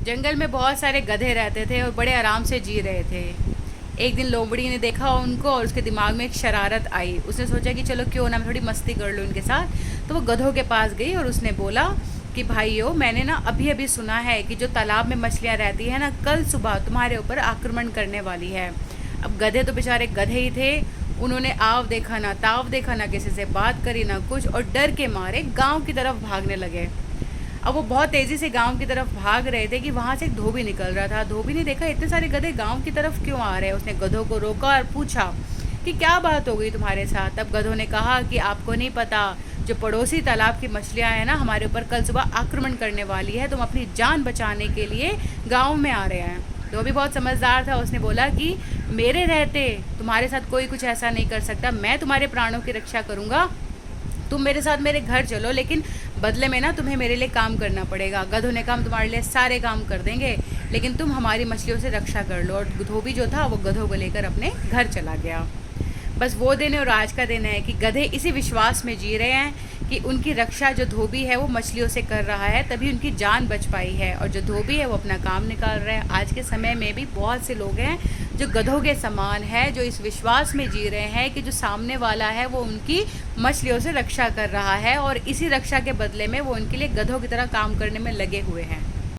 जंगल में बहुत सारे गधे रहते थे और बड़े आराम से जी रहे थे। एक दिन लोमड़ी ने देखा उनको और उसके दिमाग में एक शरारत आई। उसने सोचा कि चलो क्यों ना मैं थोड़ी मस्ती कर लूँ इनके साथ। तो वो गधों के पास गई और उसने बोला कि भाइयों, मैंने ना अभी अभी सुना है कि जो तालाब में मछलियाँ रहती है ना, कल सुबह तुम्हारे ऊपर आक्रमण करने वाली है। अब गधे तो बेचारे गधे ही थे। उन्होंने आव देखा ना ताव देखा, ना किसी से बात करी ना कुछ, और डर के मारे गांव की तरफ भागने लगे। अब वो बहुत तेज़ी से गांव की तरफ भाग रहे थे कि वहाँ से एक धोबी निकल रहा था। धोबी ने देखा इतने सारे गधे गांव की तरफ क्यों आ रहे हैं। उसने गधों को रोका और पूछा कि क्या बात हो गई तुम्हारे साथ। तब गधों ने कहा कि आपको नहीं पता, जो पड़ोसी तालाब की मछलियाँ हैं ना, हमारे ऊपर कल सुबह आक्रमण करने वाली है। तुम अपनी जान बचाने के लिए गाँव में आ रहे हैं। धोबी बहुत समझदार था। उसने बोला कि मेरे रहते तुम्हारे साथ कोई कुछ ऐसा नहीं कर सकता, मैं तुम्हारे प्राणों की रक्षा करूँगा। तुम मेरे साथ मेरे घर चलो, लेकिन बदले में ना तुम्हें मेरे लिए काम करना पड़ेगा। गधों ने कहा हम तुम्हारे लिए सारे काम कर देंगे, लेकिन तुम हमारी मछलियों से रक्षा कर लो। और धोबी जो था वो गधों को लेकर अपने घर चला गया। बस वो दिन और आज का दिन है कि गधे इसी विश्वास में जी रहे हैं कि उनकी रक्षा जो धोबी है वो मछलियों से कर रहा है, तभी उनकी जान बच पाई है। और जो धोबी है वो अपना काम निकाल रहा है। आज के समय में भी बहुत से लोग हैं जो गधों के समान है, जो इस विश्वास में जी रहे हैं कि जो सामने वाला है वो उनकी मछलियों से रक्षा कर रहा है, और इसी रक्षा के बदले में वो उनके लिए गधों की तरह काम करने में लगे हुए हैं।